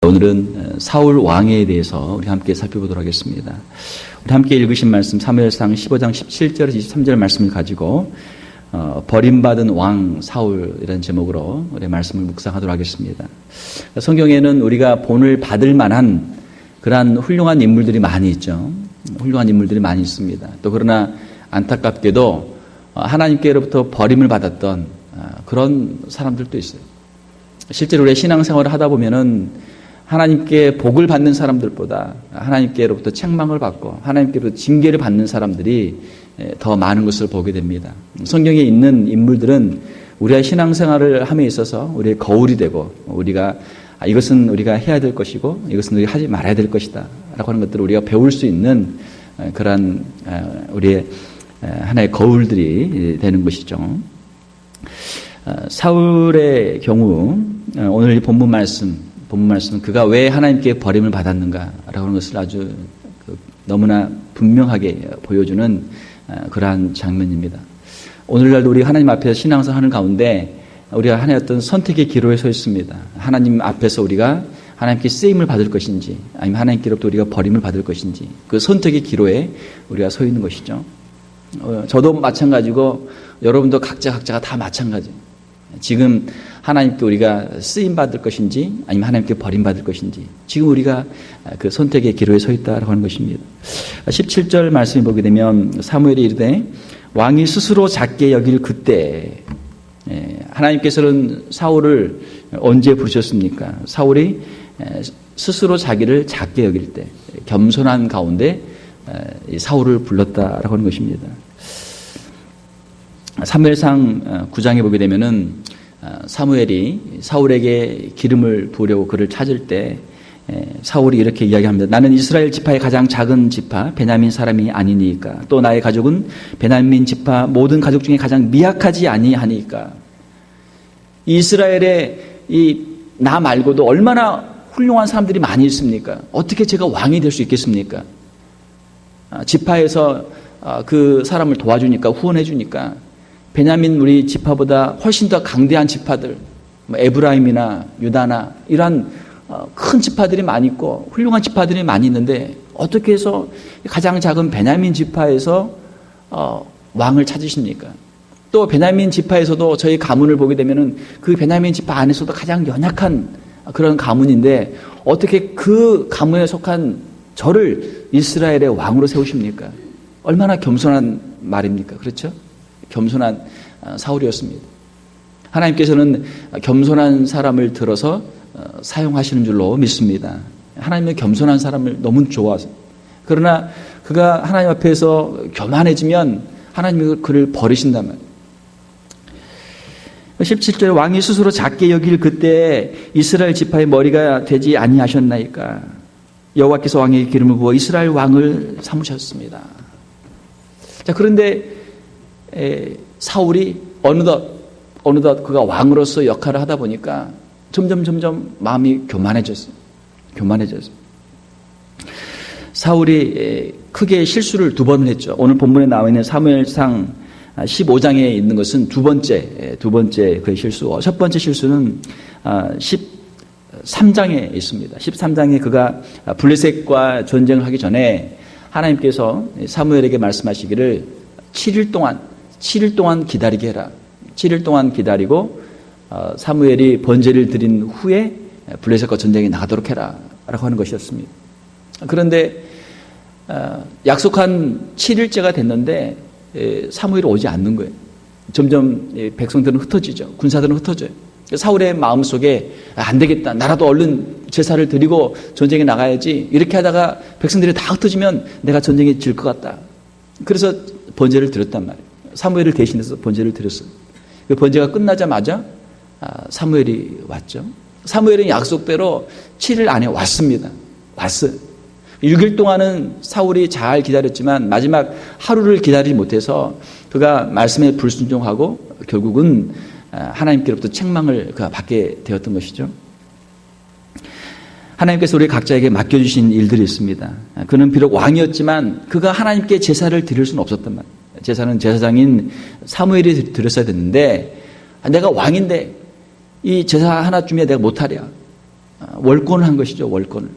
오늘은 사울 왕에 대해서 우리 함께 살펴보도록 하겠습니다. 우리 함께 읽으신 말씀 사무엘상 15장 17절에서 23절 말씀을 가지고 버림받은 왕 사울이라는 제목으로 우리 말씀을 묵상하도록 하겠습니다. 성경에는 우리가 본을 받을 만한 그러한 훌륭한 인물들이 많이 있죠. 훌륭한 인물들이 많이 있습니다. 또 그러나 안타깝게도 하나님께로부터 버림을 받았던 그런 사람들도 있어요. 실제로 우리의 신앙생활을 하다 보면은 하나님께 복을 받는 사람들보다 하나님께로부터 책망을 받고 하나님께로부터 징계를 받는 사람들이 더 많은 것을 보게 됩니다. 성경에 있는 인물들은 우리의 신앙생활을 함에 있어서 우리의 거울이 되고 우리가 이것은 우리가 해야 될 것이고 이것은 우리가 하지 말아야 될 것이다 라고 하는 것들을 우리가 배울 수 있는 그러한 우리의 하나의 거울들이 되는 것이죠. 사울의 경우 오늘 이 본문 말씀은 그가 왜 하나님께 버림을 받았는가라고 하는 것을 아주 너무나 분명하게 보여주는 그러한 장면입니다. 오늘날도 우리 하나님 앞에서 신앙생활하는 가운데 우리가 하나의 어떤 선택의 기로에 서 있습니다. 하나님 앞에서 우리가 하나님께 쓰임을 받을 것인지 아니면 하나님께로부터 우리가 버림을 받을 것인지 그 선택의 기로에 우리가 서 있는 것이죠. 저도 마찬가지고 여러분도 각자가 다 마찬가지예요. 지금 하나님께 우리가 쓰임받을 것인지 아니면 하나님께 버림받을 것인지 지금 우리가 그 선택의 기로에 서 있다라고 하는 것입니다. 17절 말씀을 보게 되면 사무엘이 이르되 왕이 스스로 작게 여길 그때 하나님께서는 사울을 언제 부르셨습니까? 사울이 스스로 자기를 작게 여길 때 겸손한 가운데 사울을 불렀다라고 하는 것입니다. 사무엘상 9장에 보게 되면은 사무엘이 사울에게 기름을 부으려고 그를 찾을 때 사울이 이렇게 이야기합니다. 나는 이스라엘 지파의 가장 작은 지파 베냐민 사람이 아니니까 또 나의 가족은 베냐민 지파 모든 가족 중에 가장 미약하지 아니하니까 이스라엘에 나 말고도 얼마나 훌륭한 사람들이 많이 있습니까? 어떻게 제가 왕이 될 수 있겠습니까? 지파에서 그 사람을 도와주니까 후원해 주니까 베냐민 우리 지파보다 훨씬 더 강대한 지파들 에브라임이나 유다나 이러한 큰 지파들이 많이 있고 훌륭한 지파들이 많이 있는데 어떻게 해서 가장 작은 베냐민 지파에서 왕을 찾으십니까? 또 베냐민 지파에서도 저희 가문을 보게 되면은 그 베냐민 지파 안에서도 가장 연약한 그런 가문인데 어떻게 그 가문에 속한 저를 이스라엘의 왕으로 세우십니까? 얼마나 겸손한 말입니까? 그렇죠? 겸손한 사울이었습니다. 하나님께서는 겸손한 사람을 들어서 사용하시는 줄로 믿습니다. 하나님은 겸손한 사람을 너무 좋아하세요. 그러나 그가 하나님 앞에서 교만해지면 하나님이 그를 버리신단 말이에요. 17절에 왕이 스스로 작게 여길 그때 이스라엘 지파의 머리가 되지 아니하셨나이까 여호와께서 왕에게 기름을 부어 이스라엘 왕을 삼으셨습니다. 자, 그런데 사울이 어느덧 그가 왕으로서 역할을 하다 보니까 점점 마음이 교만해졌어요. 사울이 크게 실수를 2번을 했죠. 오늘 본문에 나와 있는 사무엘상 15장에 있는 것은 두 번째 그의 실수. 첫 번째 실수는 13장에 있습니다. 13장에 그가 블레셋과 전쟁을 하기 전에 하나님께서 사무엘에게 말씀하시기를 7일 동안 기다리게 해라. 7일 동안 기다리고 사무엘이 번제를 드린 후에 블레셋과 전쟁에 나가도록 해라 라고 하는 것이었습니다. 그런데 약속한 7일째가 됐는데 사무엘이 오지 않는 거예요. 점점 백성들은 흩어지죠. 군사들은 흩어져요. 사울의 마음속에 안 되겠다. 나라도 얼른 제사를 드리고 전쟁에 나가야지. 이렇게 하다가 백성들이 다 흩어지면 내가 전쟁에 질 것 같다. 그래서 번제를 드렸단 말이에요. 사무엘을 대신해서 번제를 드렸어요. 그 번제가 끝나자마자 사무엘이 왔죠. 사무엘은 약속대로 7일 안에 왔습니다. 왔어요. 6일 동안은 사울이 잘 기다렸지만 마지막 하루를 기다리지 못해서 그가 말씀에 불순종하고 결국은 하나님께로부터 책망을 그가 받게 되었던 것이죠. 하나님께서 우리 각자에게 맡겨주신 일들이 있습니다. 그는 비록 왕이었지만 그가 하나님께 제사를 드릴 수는 없었단 말이에요. 제사는 제사장인 사무엘이 드렸어야 됐는데 내가 왕인데 이 제사 하나쯤에 내가 못하랴. 월권을 한 것이죠. 월권을.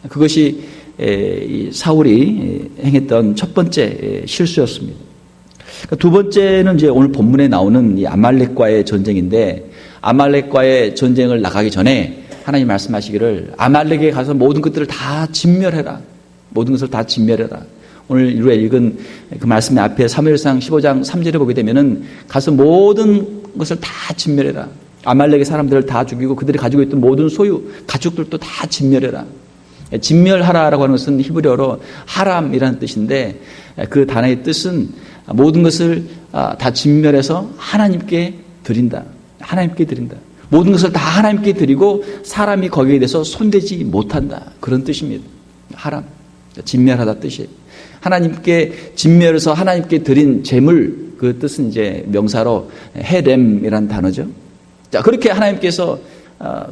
그것이 이 사울이 행했던 첫 번째 실수였습니다. 두 번째는 이제 오늘 본문에 나오는 이 아말렉과의 전쟁인데, 아말렉과의 전쟁을 나가기 전에 하나님 말씀하시기를 아말렉에 가서 모든 것들을 다 진멸해라. 모든 것을 다 진멸해라. 오늘 우리가 읽은 그 말씀의 앞에 사무엘상 15장 3절에 보게 되면은 가서 모든 것을 다 진멸해라. 아말렉의 사람들을 다 죽이고 그들이 가지고 있던 모든 소유, 가축들도 다 진멸해라. 진멸하라라고 하는 것은 히브리어로 하람이라는 뜻인데, 그 단어의 뜻은 모든 것을 다 진멸해서 하나님께 드린다. 하나님께 드린다. 모든 것을 다 하나님께 드리고 사람이 거기에 대해서 손대지 못한다. 그런 뜻입니다. 하람. 진멸하다 뜻이에요. 하나님께 진멸해서 하나님께 드린 재물, 그 뜻은 이제 명사로 헤렘이라는 단어죠. 자, 그렇게 하나님께서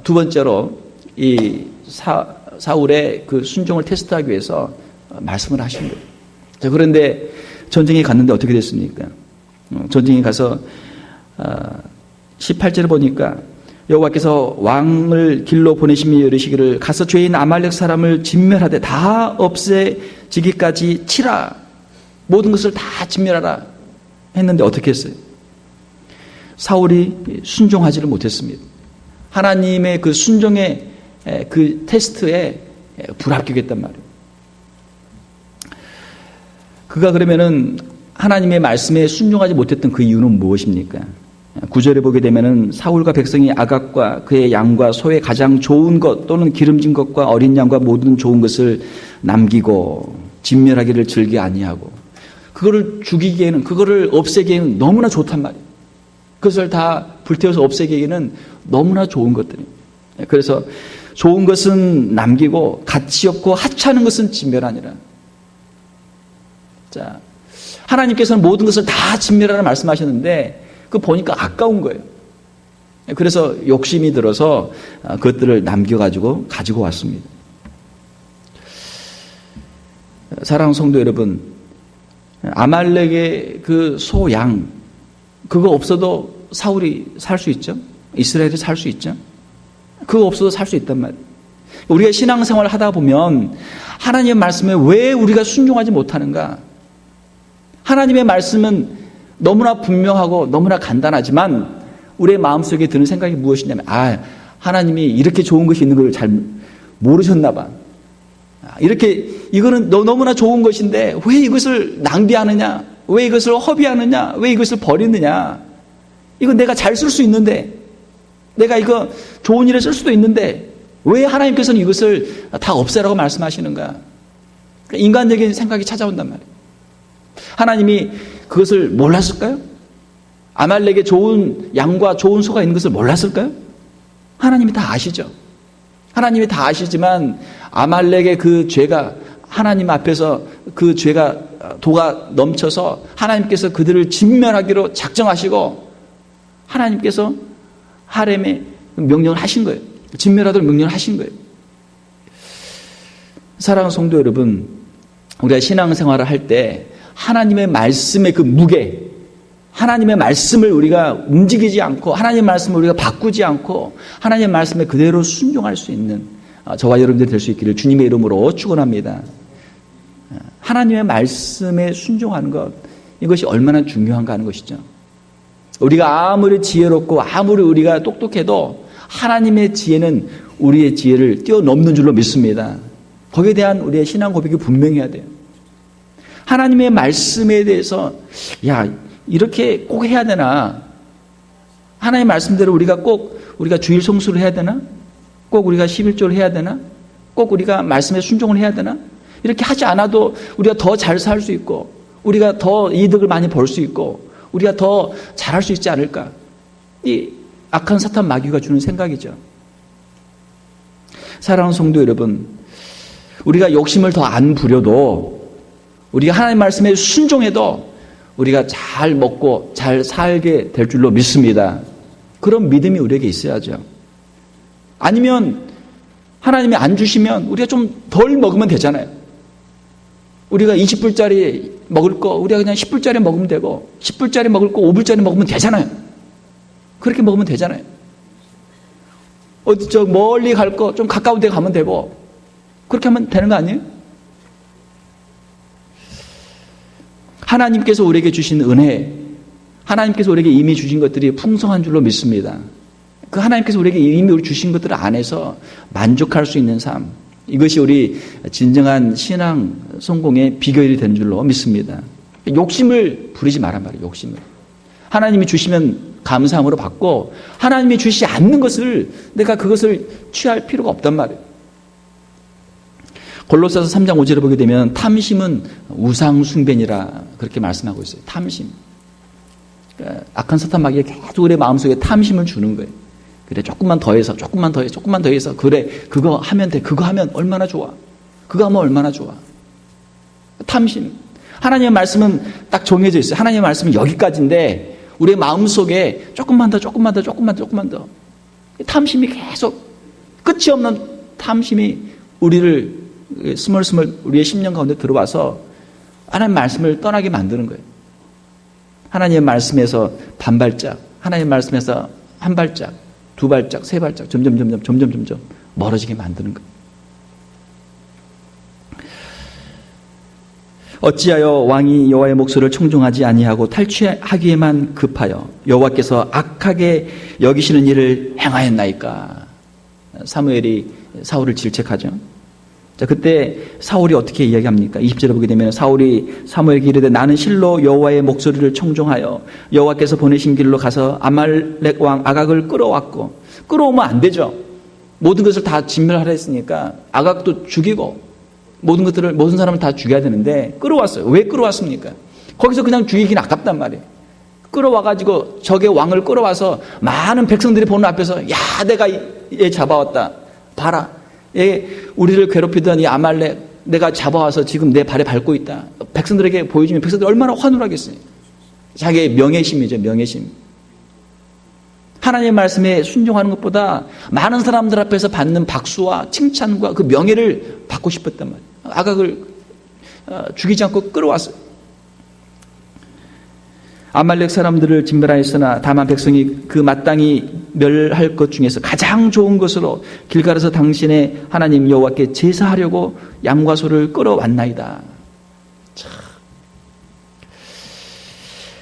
두 번째로 이 사울의 그 순종을 테스트하기 위해서 말씀을 하신 거예요. 자, 그런데 전쟁에 갔는데 어떻게 됐습니까? 전쟁에 가서 18절에 보니까 여호와께서 왕을 길로 보내시며 이르시기를 가서 죄인 아말렉 사람을 진멸하되 다 없애지기까지 치라. 모든 것을 다 진멸하라 했는데 어떻게 했어요? 사울이 순종하지를 못했습니다. 하나님의 그 순종의 그 테스트에 불합격했단 말이에요. 그가 그러면은 하나님의 말씀에 순종하지 못했던 그 이유는 무엇입니까? 9절에 보게 되면은 사울과 백성이 아각과 그의 양과 소의 가장 좋은 것 또는 기름진 것과 어린 양과 모든 좋은 것을 남기고 진멸하기를 즐겨 아니하고, 그거를 죽이기에는, 그거를 없애기에는 너무나 좋단 말이에요. 그것을 다 불태워서 없애기에는 너무나 좋은 것들이에요. 그래서 좋은 것은 남기고 가치 없고 하찮은 것은 진멸하니라. 자, 하나님께서는 모든 것을 다 진멸하라 말씀하셨는데 그 보니까 아까운 거예요. 그래서 욕심이 들어서 그것들을 남겨가지고 가지고 왔습니다. 사랑하는 성도 여러분, 아말렉의 그 소, 양, 그거 없어도 사울이 살 수 있죠? 이스라엘이 살 수 있죠? 그거 없어도 살 수 있단 말이에요. 우리가 신앙생활을 하다 보면 하나님의 말씀에 왜 우리가 순종하지 못하는가? 하나님의 말씀은 너무나 분명하고 너무나 간단하지만 우리의 마음속에 드는 생각이 무엇이냐면, 하나님이 이렇게 좋은 것이 있는 걸 잘 모르셨나 봐. 이렇게 이거는 너무나 좋은 것인데 왜 이것을 낭비하느냐? 왜 이것을 허비하느냐? 왜 이것을 버리느냐? 이거 내가 잘 쓸 수 있는데, 내가 이거 좋은 일에 쓸 수도 있는데 왜 하나님께서는 이것을 다 없애라고 말씀하시는가? 인간적인 생각이 찾아온단 말이에요. 하나님이 그것을 몰랐을까요? 아말렉에 좋은 양과 좋은 소가 있는 것을 몰랐을까요? 하나님이 다 아시죠. 하나님이 다 아시지만 아말렉의 그 죄가 하나님 앞에서 그 죄가 도가 넘쳐서 하나님께서 그들을 진멸하기로 작정하시고 하나님께서 하렘에 명령을 하신 거예요. 진멸하도록 명령을 하신 거예요. 사랑하는 성도 여러분, 우리가 신앙생활을 할 때 하나님의 말씀의 그 무게, 하나님의 말씀을 우리가 움직이지 않고 하나님의 말씀을 우리가 바꾸지 않고 하나님의 말씀에 그대로 순종할 수 있는 저와 여러분들이 될 수 있기를 주님의 이름으로 축원합니다. 하나님의 말씀에 순종하는 것, 이것이 얼마나 중요한가 하는 것이죠. 우리가 아무리 지혜롭고 아무리 우리가 똑똑해도 하나님의 지혜는 우리의 지혜를 뛰어넘는 줄로 믿습니다. 거기에 대한 우리의 신앙 고백이 분명해야 돼요. 하나님의 말씀에 대해서 이렇게 꼭 해야 되나? 하나님의 말씀대로 우리가 주일 성수를 해야 되나? 꼭 우리가 11조를 해야 되나? 꼭 우리가 말씀에 순종을 해야 되나? 이렇게 하지 않아도 우리가 더 잘 살 수 있고 우리가 더 이득을 많이 벌 수 있고 우리가 더 잘할 수 있지 않을까? 이 악한 사탄 마귀가 주는 생각이죠. 사랑하는 성도 여러분, 우리가 욕심을 더 안 부려도 우리가 하나님 말씀에 순종해도 우리가 잘 먹고 잘 살게 될 줄로 믿습니다. 그런 믿음이 우리에게 있어야죠. 아니면 하나님이 안 주시면 우리가 좀 덜 먹으면 되잖아요. 우리가 20불짜리 먹을 거 우리가 그냥 10불짜리 먹으면 되고 10불짜리 먹을 거 5불짜리 먹으면 되잖아요. 그렇게 먹으면 되잖아요. 어디 저 멀리 갈 거 좀 가까운 데 가면 되고, 그렇게 하면 되는 거 아니에요? 하나님께서 우리에게 주신 은혜, 하나님께서 우리에게 이미 주신 것들이 풍성한 줄로 믿습니다. 그 하나님께서 우리에게 이미 주신 것들 안에서 만족할 수 있는 삶, 이것이 우리 진정한 신앙 성공의 비결이 되는 줄로 믿습니다. 욕심을 부리지 말란 말이에요. 욕심을. 하나님이 주시면 감사함으로 받고, 하나님이 주시지 않는 것을 내가 그것을 취할 필요가 없단 말이에요. 골로새서 3장 5절을 보게 되면 탐심은 우상 숭배니라 그렇게 말씀하고 있어요. 탐심. 그러니까 악한 사탄 마귀가 계속 우리 마음속에 탐심을 주는 거예요. 그래, 조금만 더해서, 조금만 더해서, 그래, 그거 하면 돼. 그거 하면 얼마나 좋아. 그거 하면 얼마나 좋아. 탐심. 하나님의 말씀은 딱 정해져 있어요. 하나님의 말씀은 여기까지인데, 우리의 마음속에 조금만 더. 탐심이 계속, 끝이 없는 탐심이 우리를 스멀스멀 우리의 심령 가운데 들어와서 하나님의 말씀을 떠나게 만드는 거예요. 하나님의 말씀에서 반발짝, 하나님의 말씀에서 한 발짝, 두 발짝, 세 발짝, 점점 멀어지게 만드는 거예요. 어찌하여 왕이 여호와의 목소리를 청종하지 아니하고 탈취하기에만 급하여 여호와께서 악하게 여기시는 일을 행하였나이까. 사무엘이 사울을 질책하죠. 자, 그때 사울이 어떻게 이야기합니까? 20절에 보게 되면 사울이 사무엘에게 이르되 나는 실로 여호와의 목소리를 청종하여 여호와께서 보내신 길로 가서 아말렉 왕 아각을 끌어왔고, 끌어오면 안 되죠. 모든 것을 다 진멸하라 했으니까 아각도 죽이고 모든 사람을 다 죽여야 되는데 끌어왔어요. 왜 끌어왔습니까? 거기서 그냥 죽이긴 아깝단 말이에요. 끌어와가지고 적의 왕을 끌어와서 많은 백성들이 보는 앞에서, 야, 내가 얘 잡아왔다. 봐라. 얘 우리를 괴롭히던 이 아말렉 내가 잡아와서 지금 내 발에 밟고 있다. 백성들에게 보여주면 백성들이 얼마나 환호하겠어요. 자기의 명예심이죠. 명예심. 하나님의 말씀에 순종하는 것보다 많은 사람들 앞에서 받는 박수와 칭찬과 그 명예를 받고 싶었단 말이에요. 아각을 죽이지 않고 끌어왔어요. 아말렉 사람들을 진멸하였으나 다만 백성이 그 마땅히 멸할 것 중에서 가장 좋은 것으로 길갈에서 당신의 하나님 여호와께 제사하려고 양과 소를 끌어왔나이다. 참.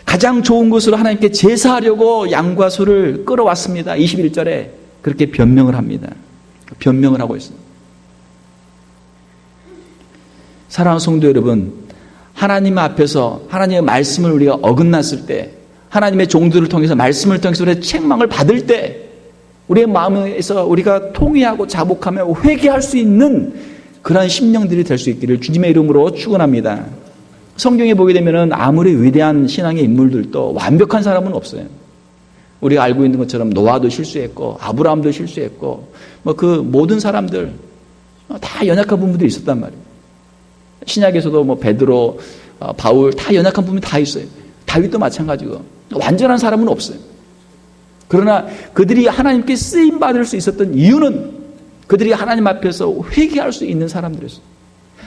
가장 좋은 것으로 하나님께 제사하려고 양과 소를 끌어왔습니다. 21절에 그렇게 변명을 합니다. 변명을 하고 있습니다. 사랑하는 성도 여러분, 하나님 앞에서 하나님의 말씀을 우리가 어긋났을 때, 하나님의 종들을 통해서 말씀을 통해서 우리의 책망을 받을 때, 우리의 마음에서 우리가 통회하고 자복하며 회개할 수 있는 그러한 심령들이 될 수 있기를 주님의 이름으로 축원합니다. 성경에 보게 되면은 아무리 위대한 신앙의 인물들도 완벽한 사람은 없어요. 우리가 알고 있는 것처럼 노아도 실수했고 아브라함도 실수했고 그 모든 사람들 다 연약한 부분들이 있었단 말이에요. 신약에서도 베드로, 바울 다 연약한 부분이 다 있어요. 다윗도 마찬가지고 완전한 사람은 없어요. 그러나 그들이 하나님께 쓰임 받을 수 있었던 이유는 그들이 하나님 앞에서 회개할 수 있는 사람들이었어요.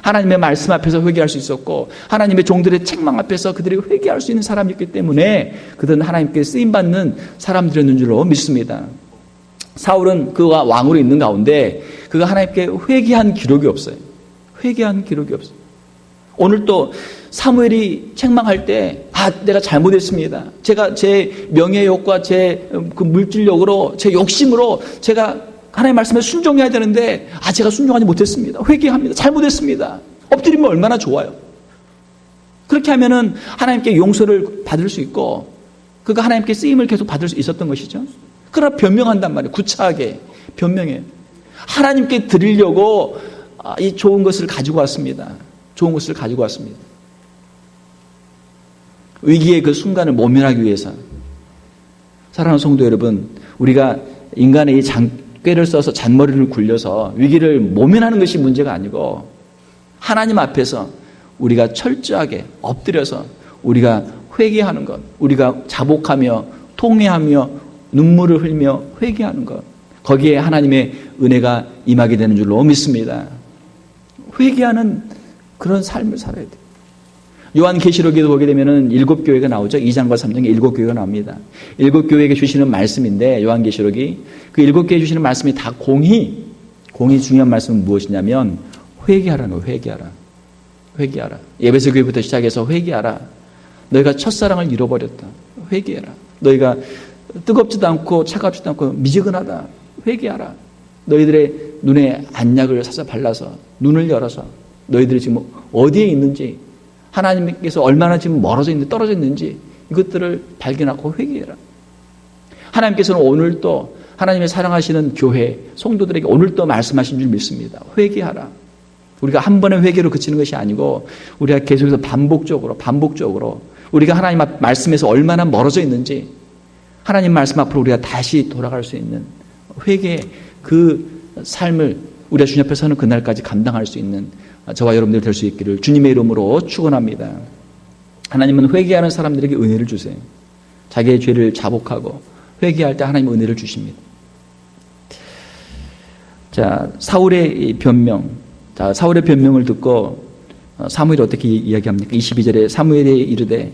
하나님의 말씀 앞에서 회개할 수 있었고 하나님의 종들의 책망 앞에서 그들이 회개할 수 있는 사람이었기 때문에 그들은 하나님께 쓰임 받는 사람들이었는 줄로 믿습니다. 사울은 그가 왕으로 있는 가운데 그가 하나님께 회개한 기록이 없어요. 회개한 기록이 없어요. 오늘 또 사무엘이 책망할 때, 내가 잘못했습니다. 제가 제 명예욕과 제 그 물질욕으로, 제 욕심으로 제가 하나님의 말씀에 순종해야 되는데, 제가 순종하지 못했습니다. 회개합니다. 잘못했습니다. 엎드리면 얼마나 좋아요. 그렇게 하면은 하나님께 용서를 받을 수 있고, 그가 하나님께 쓰임을 계속 받을 수 있었던 것이죠. 그러나 변명한단 말이에요. 구차하게 변명해요. 하나님께 드리려고 이 좋은 것을 가지고 왔습니다. 좋은 것을 가지고 왔습니다. 위기의 그 순간을 모면하기 위해서. 사랑하는 성도 여러분, 우리가 인간의 이 꾀를 써서 잔머리를 굴려서 위기를 모면하는 것이 문제가 아니고 하나님 앞에서 우리가 철저하게 엎드려서 우리가 회개하는 것, 우리가 자복하며 통회하며 눈물을 흘리며 회개하는 것, 거기에 하나님의 은혜가 임하게 되는 줄로 믿습니다. 회개하는 그런 삶을 살아야 돼요. 요한계시록에도 보게 되면은 7교회가 나오죠. 2장과 3장에 7교회가 나옵니다. 7교회에게 주시는 말씀인데 요한계시록이 그 7교회에 주시는 말씀이 다 공히 중요한 말씀은 무엇이냐면 회개하라는 거예요. 회개하라. 에베소 교회부터 시작해서 회개하라. 너희가 첫사랑을 잃어버렸다. 회개하라. 너희가 뜨겁지도 않고 차갑지도 않고 미지근하다. 회개하라. 너희들의 눈에 안약을 사서 발라서 눈을 열어서 너희들이 지금 어디에 있는지, 하나님께서 얼마나 지금 멀어져 있는지 떨어져 있는지 이것들을 발견하고 회개해라. 하나님께서는 오늘 또 하나님의 사랑하시는 교회 성도들에게 오늘 또 말씀하신 줄 믿습니다. 회개하라. 우리가 한 번의 회개로 그치는 것이 아니고 우리가 계속해서 반복적으로 우리가 하나님 말씀에서 얼마나 멀어져 있는지 하나님 말씀 앞으로 우리가 다시 돌아갈 수 있는 회개의 그 삶을 우리가 주님 앞에 서는 그날까지 감당할 수 있는 저와 여러분들 될 수 있기를 주님의 이름으로 축원합니다. 하나님은 회개하는 사람들에게 은혜를 주세요. 자기의 죄를 자복하고 회개할 때 하나님은 은혜를 주십니다. 자, 사울의 변명을 듣고 사무엘이 어떻게 이야기합니까? 22절에 사무엘이 이르되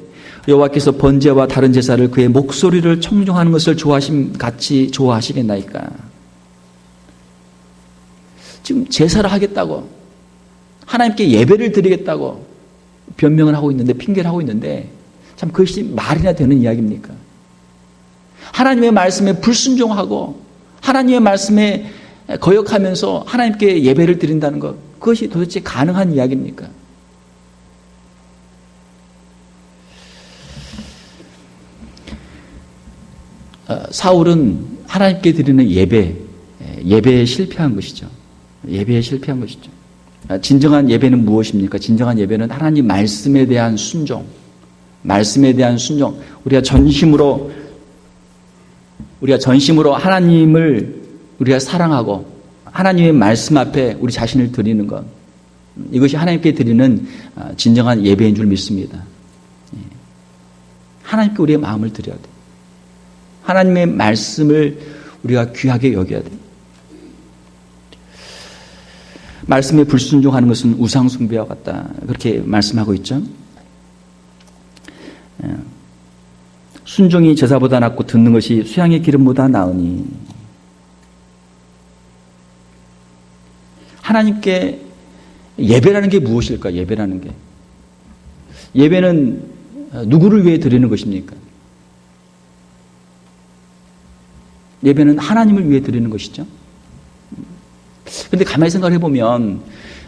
여호와께서 번제와 다른 제사를 그의 목소리를 청종하는 것을 좋아하심 같이 좋아하시겠나이까? 지금 제사를 하겠다고 하나님께 예배를 드리겠다고 변명을 하고 있는데, 핑계를 하고 있는데 참 그것이 말이나 되는 이야기입니까? 하나님의 말씀에 불순종하고 하나님의 말씀에 거역하면서 하나님께 예배를 드린다는 것, 그것이 도대체 가능한 이야기입니까? 사울은 하나님께 드리는 예배에 실패한 것이죠. 진정한 예배는 무엇입니까? 진정한 예배는 하나님 말씀에 대한 순종. 우리가 전심으로 하나님을 우리가 사랑하고 하나님의 말씀 앞에 우리 자신을 드리는 것. 이것이 하나님께 드리는 진정한 예배인 줄 믿습니다. 하나님께 우리의 마음을 드려야 돼. 하나님의 말씀을 우리가 귀하게 여겨야 돼. 말씀에 불순종하는 것은 우상숭배와 같다. 그렇게 말씀하고 있죠. 순종이 제사보다 낫고 듣는 것이 수양의 기름보다 나으니. 하나님께 예배라는 게 무엇일까? 예배는 누구를 위해 드리는 것입니까? 예배는 하나님을 위해 드리는 것이죠. 그런데 가만히 생각을 해보면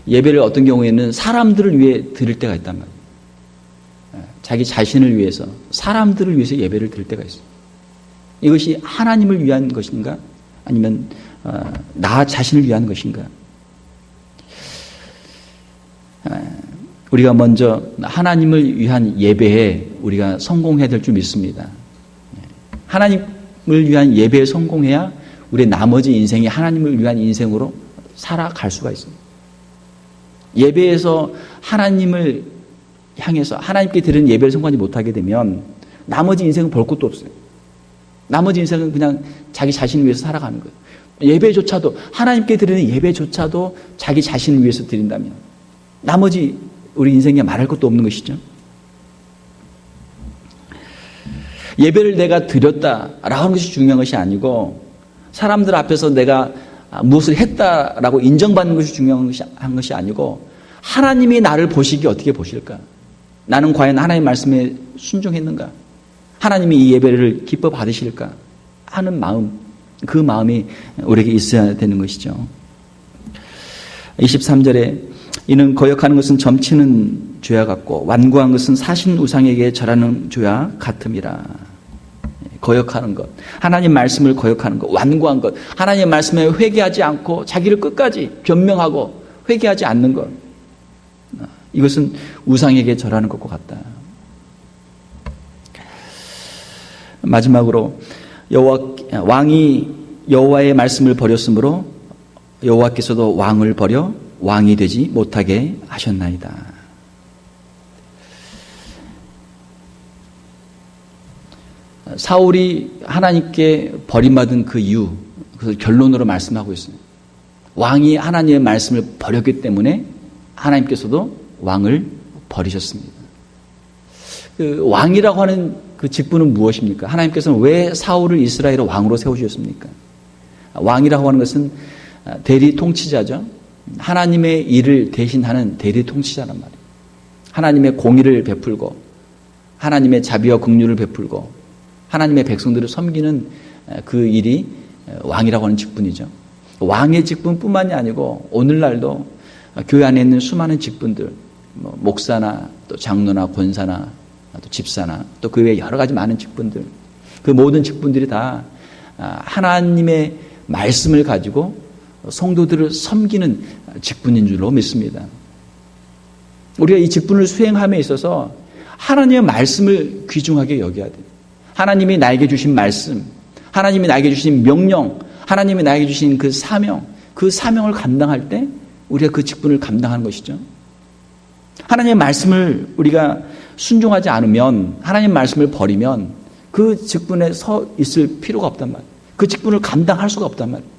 예배를 어떤 경우에는 사람들을 위해 드릴 때가 있단 말이에요. 자기 자신을 위해서, 사람들을 위해서 예배를 드릴 때가 있어요. 이것이 하나님을 위한 것인가? 아니면 나 자신을 위한 것인가? 우리가 먼저 하나님을 위한 예배에 우리가 성공해야 될 줄 믿습니다. 하나님을 위한 예배에 성공해야 우리의 나머지 인생이 하나님을 위한 인생으로 살아갈 수가 있습니다. 예배에서 하나님을 향해서 하나님께 드리는 예배를 성공하지 못하게 되면 나머지 인생은 볼 것도 없어요. 나머지 인생은 그냥 자기 자신을 위해서 살아가는 거예요. 예배조차도, 하나님께 드리는 예배조차도 자기 자신을 위해서 드린다면 나머지 우리 인생에 말할 것도 없는 것이죠. 예배를 내가 드렸다라고 하는 것이 중요한 것이 아니고 사람들 앞에서 내가 무엇을 했다라고 인정받는 것이 중요한 것이 아니고 하나님이 나를 보시기에 어떻게 보실까? 나는 과연 하나님의 말씀에 순종했는가? 하나님이 이 예배를 기뻐 받으실까? 하는 마음, 그 마음이 우리에게 있어야 되는 것이죠. 23절에 이는 거역하는 것은 점치는 죄와 같고 완고한 것은 사신 우상에게 절하는 죄와 같음이라. 거역하는 것, 하나님 말씀을 거역하는 것, 완고한 것, 하나님 말씀에 회개하지 않고 자기를 끝까지 변명하고 회개하지 않는 것, 이것은 우상에게 절하는 것과 같다. 마지막으로 왕이 여호와의 말씀을 버렸으므로 여호와께서도 왕을 버려 왕이 되지 못하게 하셨나이다. 사울이 하나님께 버림받은 그 이유, 그것을 결론으로 말씀하고 있습니다. 왕이 하나님의 말씀을 버렸기 때문에 하나님께서도 왕을 버리셨습니다. 그 왕이라고 하는 그 직분은 무엇입니까? 하나님께서는 왜 사울을 이스라엘의 왕으로 세우셨습니까? 왕이라고 하는 것은 대리 통치자죠. 하나님의 일을 대신하는 대리 통치자란 말이에요. 하나님의 공의를 베풀고 하나님의 자비와 긍휼을 베풀고 하나님의 백성들을 섬기는 그 일이 왕이라고 하는 직분이죠. 왕의 직분뿐만이 아니고 오늘날도 교회 안에 있는 수많은 직분들, 목사나 또 장로나 권사나 또 집사나 또 그 외에 여러 가지 많은 직분들, 그 모든 직분들이 다 하나님의 말씀을 가지고 성도들을 섬기는 직분인 줄로 믿습니다. 우리가 이 직분을 수행함에 있어서 하나님의 말씀을 귀중하게 여겨야 돼요. 하나님이 나에게 주신 말씀, 하나님이 나에게 주신 명령, 하나님이 나에게 주신 그 사명을 감당할 때 우리가 그 직분을 감당하는 것이죠. 하나님의 말씀을 우리가 순종하지 않으면, 하나님의 말씀을 버리면 그 직분에 서 있을 필요가 없단 말이에요. 그 직분을 감당할 수가 없단 말이에요.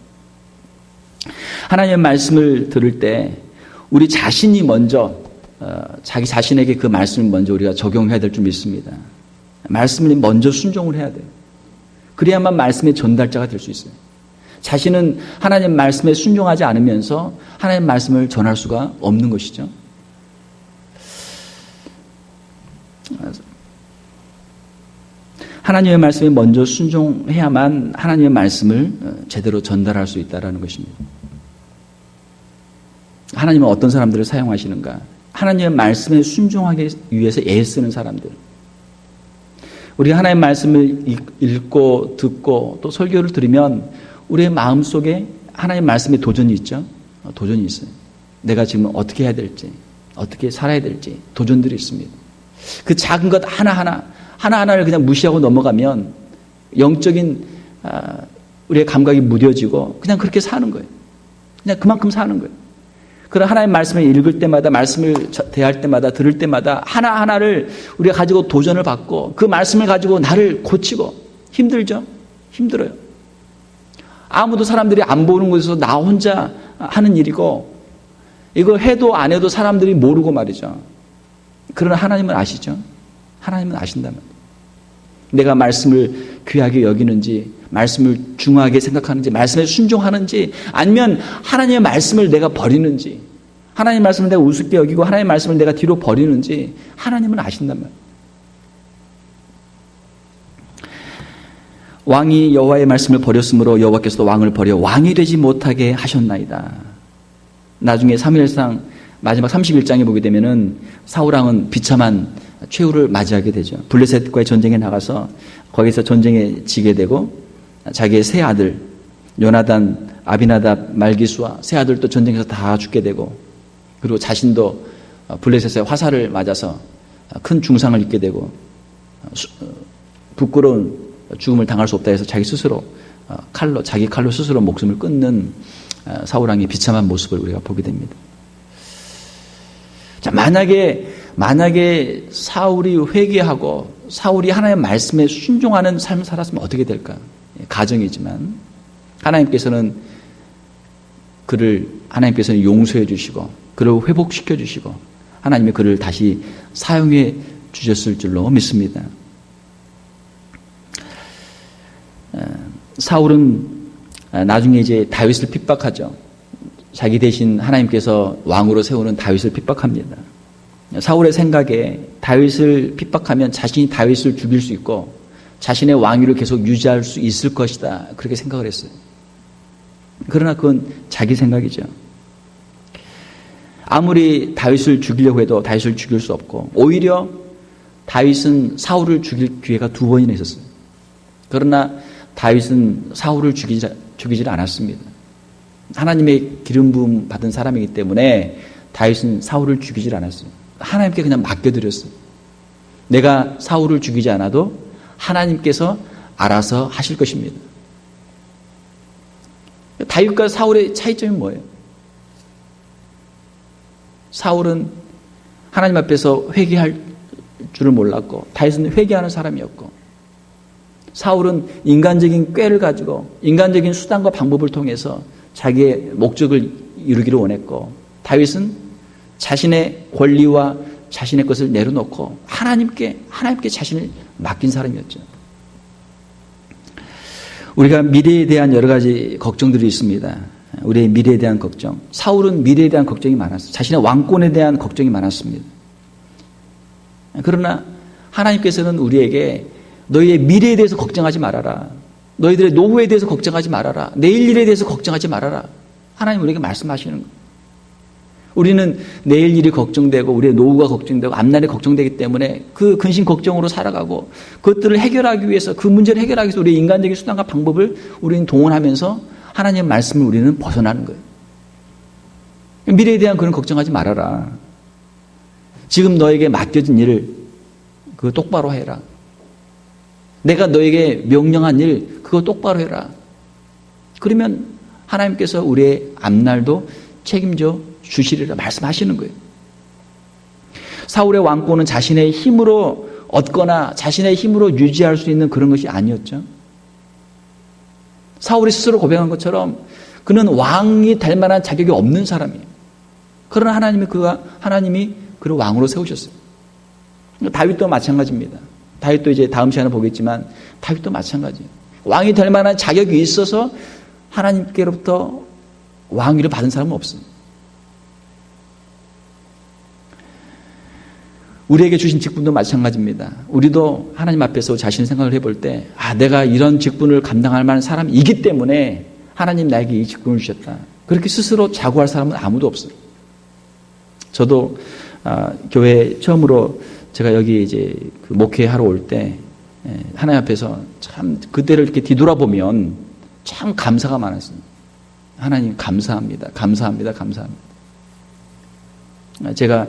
하나님의 말씀을 들을 때 우리 자신이 먼저 자기 자신에게 그 말씀을 먼저 우리가 적용해야 될 줄 믿습니다. 말씀을 먼저 순종을 해야 돼요. 그래야만 말씀의 전달자가 될 수 있어요. 자신은 하나님 말씀에 순종하지 않으면서 하나님 말씀을 전할 수가 없는 것이죠. 하나님의 말씀에 먼저 순종해야만 하나님의 말씀을 제대로 전달할 수 있다는 것입니다. 하나님은 어떤 사람들을 사용하시는가? 하나님의 말씀에 순종하기 위해서 애쓰는 사람들. 우리가 하나님의 말씀을 읽고 듣고 또 설교를 들으면 우리의 마음속에 하나님의 말씀에 도전이 있죠. 도전이 있어요. 내가 지금 어떻게 해야 될지, 어떻게 살아야 될지 도전들이 있습니다. 그 작은 것 하나하나를 그냥 무시하고 넘어가면 영적인 우리의 감각이 무뎌지고 그냥 그렇게 사는 거예요. 그냥 그만큼 사는 거예요. 그런 하나님의 말씀을 읽을 때마다, 말씀을 대할 때마다, 들을 때마다 하나하나를 우리가 가지고 도전을 받고 그 말씀을 가지고 나를 고치고 힘들죠? 힘들어요. 아무도 사람들이 안 보는 곳에서 나 혼자 하는 일이고 이거 해도 안 해도 사람들이 모르고 말이죠. 그러나 하나님은 아시죠? 하나님은 아신다면 내가 말씀을 귀하게 여기는지, 말씀을 중하게 생각하는지, 말씀에 순종하는지, 아니면 하나님의 말씀을 내가 버리는지, 하나님의 말씀을 내가 우습게 여기고 하나님의 말씀을 내가 뒤로 버리는지 하나님은 아신단 말이에요. 왕이 여호와의 말씀을 버렸으므로 여호와께서도 왕을 버려 왕이 되지 못하게 하셨나이다. 나중에 사무엘상 마지막 31장에 보게 되면은 사울왕은 비참한 최후를 맞이하게 되죠. 블레셋과의 전쟁에 나가서 거기서 전쟁에 지게 되고 자기의 세 아들 요나단, 아비나답, 말기수와 세 아들도 전쟁에서 다 죽게 되고 그리고 자신도 블레셋의 화살을 맞아서 큰 중상을 입게 되고 부끄러운 죽음을 당할 수 없다 해서 자기 스스로 자기 칼로 스스로 목숨을 끊는 사울왕의 비참한 모습을 우리가 보게 됩니다. 자, 만약에 사울이 회개하고 사울이 하나님의 말씀에 순종하는 삶을 살았으면 어떻게 될까? 가정이지만 하나님께서는 용서해 주시고 그를 회복시켜 주시고 하나님이 그를 다시 사용해 주셨을 줄로 믿습니다. 사울은 나중에 이제 다윗을 핍박하죠. 자기 대신 하나님께서 왕으로 세우는 다윗을 핍박합니다. 사울의 생각에 다윗을 핍박하면 자신이 다윗을 죽일 수 있고 자신의 왕위를 계속 유지할 수 있을 것이다. 그렇게 생각을 했어요. 그러나 그건 자기 생각이죠. 아무리 다윗을 죽이려고 해도 다윗을 죽일 수 없고 오히려 다윗은 사울을 죽일 기회가 2번이나 있었어요. 그러나 다윗은 사울을 죽이질 않았습니다. 하나님의 기름 부음 받은 사람이기 때문에 다윗은 사울을 죽이질 않았어요. 하나님께 그냥 맡겨드렸어요. 내가 사울을 죽이지 않아도 하나님께서 알아서 하실 것입니다. 다윗과 사울의 차이점이 뭐예요? 사울은 하나님 앞에서 회개할 줄을 몰랐고 다윗은 회개하는 사람이었고 사울은 인간적인 꾀를 가지고 인간적인 수단과 방법을 통해서 자기의 목적을 이루기를 원했고 다윗은 자신의 권리와 자신의 것을 내려놓고 하나님께 자신을 맡긴 사람이었죠. 우리가 미래에 대한 여러 가지 걱정들이 있습니다. 우리의 미래에 대한 걱정. 사울은 미래에 대한 걱정이 많았어요. 자신의 왕권에 대한 걱정이 많았습니다. 그러나 하나님께서는 우리에게 너희의 미래에 대해서 걱정하지 말아라. 너희들의 노후에 대해서 걱정하지 말아라. 내일 일에 대해서 걱정하지 말아라. 하나님 우리에게 말씀하시는 거예요. 우리는 내일 일이 걱정되고 우리의 노후가 걱정되고 앞날이 걱정되기 때문에 그 근심 걱정으로 살아가고 그것들을 해결하기 위해서 그 문제를 해결하기 위해서 우리의 인간적인 수단과 방법을 우리는 동원하면서 하나님의 말씀을 우리는 벗어나는 거예요. 미래에 대한 그런 걱정하지 말아라. 지금 너에게 맡겨진 일을 그거 똑바로 해라. 내가 너에게 명령한 일 그거 똑바로 해라. 그러면 하나님께서 우리의 앞날도 책임져 주시리라 말씀하시는 거예요. 사울의 왕권은 자신의 힘으로 얻거나 자신의 힘으로 유지할 수 있는 그런 것이 아니었죠. 사울이 스스로 고백한 것처럼 그는 왕이 될 만한 자격이 없는 사람이에요. 그러나 하나님이 그를 왕으로 세우셨어요. 다윗도 마찬가지입니다. 다윗도 이제 다음 시간에 보겠지만 다윗도 마찬가지예요. 왕이 될 만한 자격이 있어서 하나님께로부터 왕위를 받은 사람은 없습니다. 우리에게 주신 직분도 마찬가지입니다. 우리도 하나님 앞에서 자신의 생각을 해볼 때 내가 이런 직분을 감당할 만한 사람이기 때문에 하나님 나에게 이 직분을 주셨다. 그렇게 스스로 자구할 사람은 아무도 없어요. 저도 교회 처음으로 제가 여기 이제 그 목회하러 올 때 하나님 앞에서 참 그때를 이렇게 뒤돌아보면 참 감사가 많았습니다. 하나님 감사합니다. 감사합니다. 감사합니다. 제가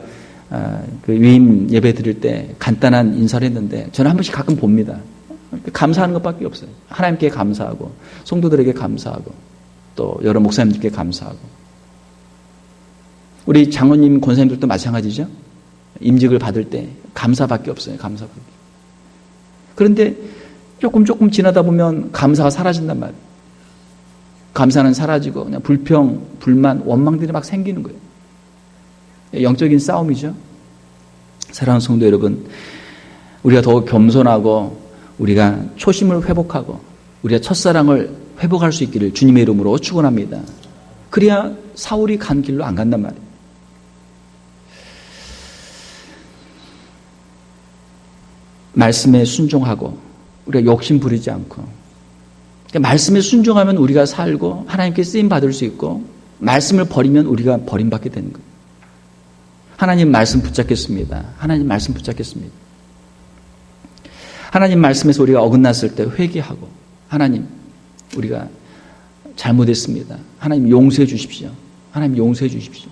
그 위임 예배 드릴 때 간단한 인사를 했는데 저는 한 번씩 가끔 봅니다. 감사하는 것밖에 없어요. 하나님께 감사하고 성도들에게 감사하고 또 여러 목사님들께 감사하고 우리 장로님 권사님들도 마찬가지죠. 임직을 받을 때 감사밖에 없어요. 감사밖에. 그런데 조금 지나다 보면 감사가 사라진단 말이에요. 감사는 사라지고 그냥 불평, 불만, 원망들이 막 생기는 거예요. 영적인 싸움이죠. 사랑하는 성도 여러분, 우리가 더욱 겸손하고 우리가 초심을 회복하고 우리가 첫사랑을 회복할 수 있기를 주님의 이름으로 축원합니다. 그래야 사울이 간 길로 안 간단 말이에요. 말씀에 순종하고 우리가 욕심 부리지 않고 그러니까 말씀에 순종하면 우리가 살고 하나님께 쓰임 받을 수 있고 말씀을 버리면 우리가 버림받게 되는 거예요. 하나님 말씀 붙잡겠습니다. 하나님 말씀 붙잡겠습니다. 하나님 말씀에서 우리가 어긋났을 때 회개하고 하나님 우리가 잘못했습니다. 하나님 용서해 주십시오. 하나님 용서해 주십시오.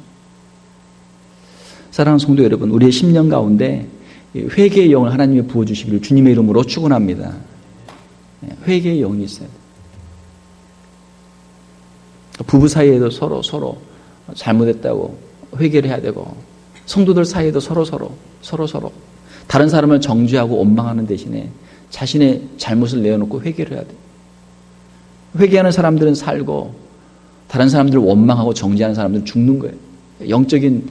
사랑하는 성도 여러분, 우리의 심령 가운데 회개의 영을 하나님이 부어주시기를 주님의 이름으로 축원합니다. 회개의 영이 있어야 돼요. 부부 사이에도 서로 잘못했다고 회개를 해야 되고 성도들 사이에도 서로 다른 사람을 정죄하고 원망하는 대신에 자신의 잘못을 내어놓고 회개를 해야 돼요. 회개하는 사람들은 살고 다른 사람들을 원망하고 정죄하는 사람들은 죽는 거예요. 영적인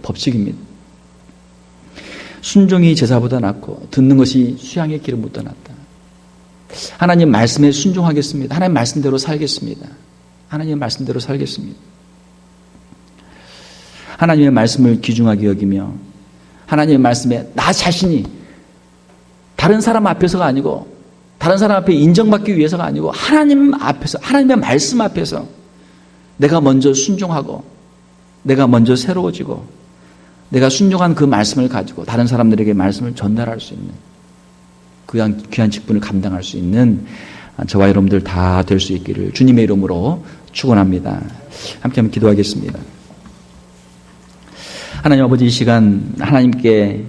법칙입니다. 순종이 제사보다 낫고 듣는 것이 수양의 기름보다 낫다. 하나님 말씀에 순종하겠습니다. 하나님 말씀대로 살겠습니다. 하나님의 말씀대로 살겠습니다. 하나님의 말씀을 귀중하게 여기며 하나님의 말씀에 나 자신이 다른 사람 앞에서가 아니고 다른 사람 앞에 인정받기 위해서가 아니고 하나님 앞에서 하나님의 말씀 앞에서 내가 먼저 순종하고 내가 먼저 새로워지고 내가 순종한 그 말씀을 가지고 다른 사람들에게 말씀을 전달할 수 있는 그 귀한 직분을 감당할 수 있는 저와 여러분들 다 될 수 있기를 주님의 이름으로 축원합니다. 함께 한번 기도하겠습니다. 하나님 아버지, 이 시간 하나님께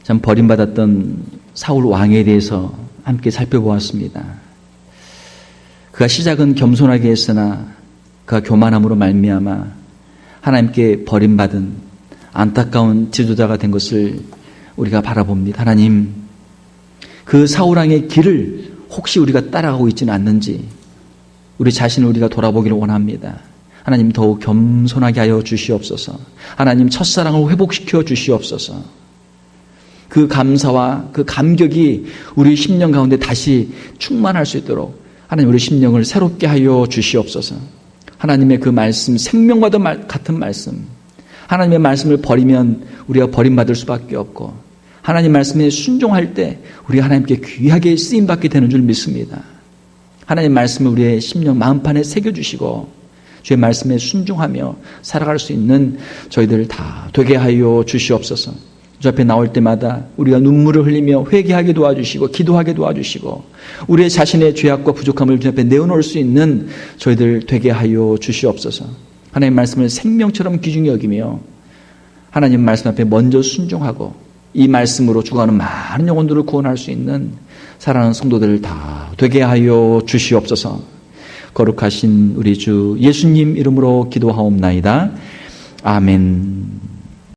참 버림받았던 사울 왕에 대해서 함께 살펴보았습니다. 그가 시작은 겸손하게 했으나 그가 교만함으로 말미암아 하나님께 버림받은 안타까운 지도자가 된 것을 우리가 바라봅니다. 하나님, 그 사울 왕의 길을 혹시 우리가 따라가고 있지는 않는지 우리 자신을 우리가 돌아보기를 원합니다. 하나님 더욱 겸손하게 하여 주시옵소서. 하나님 첫사랑을 회복시켜 주시옵소서. 그 감사와 그 감격이 우리 심령 가운데 다시 충만할 수 있도록 하나님 우리 심령을 새롭게 하여 주시옵소서. 하나님의 그 말씀, 생명과도 같은 말씀, 하나님의 말씀을 버리면 우리가 버림받을 수밖에 없고 하나님 말씀에 순종할 때 우리가 하나님께 귀하게 쓰임받게 되는 줄 믿습니다. 하나님 말씀을 우리의 심령 마음판에 새겨주시고 주의 말씀에 순종하며 살아갈 수 있는 저희들 다 되게 하여 주시옵소서. 주 앞에 나올 때마다 우리가 눈물을 흘리며 회개하게 도와주시고 기도하게 도와주시고 우리의 자신의 죄악과 부족함을 주 앞에 내어놓을 수 있는 저희들 되게 하여 주시옵소서. 하나님 말씀을 생명처럼 귀중히 여기며 하나님 말씀 앞에 먼저 순종하고 이 말씀으로 죽어가는 많은 영혼들을 구원할 수 있는 사랑하는 성도들을 다 되게 하여 주시옵소서. 거룩하신 우리 주 예수님 이름으로 기도하옵나이다. 아멘.